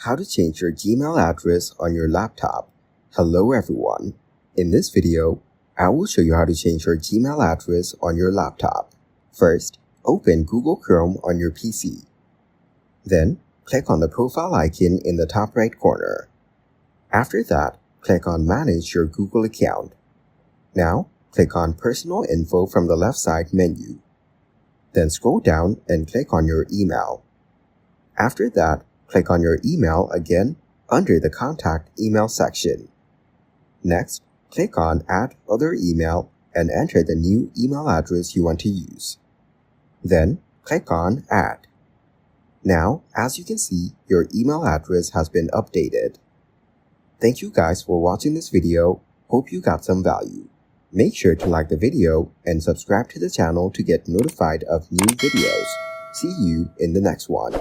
How to change your Gmail address on your laptop. Hello everyone. In this video, I will show you how to change your Gmail address on your laptop. First, open Google Chrome on your PC. Then, click on the profile icon in the top right corner. After that, click on Manage your Google account. Now, click on Personal Info from the left side menu. Then scroll down and click on your email. After that, click on your email again under the Contact Email section. Next, click on Add Other Email and enter the new email address you want to use. Then, click on Add. Now, as you can see, your email address has been updated. Thank you guys for watching this video. Hope you got some value. Make sure to like the video and subscribe to the channel to get notified of new videos. See you in the next one.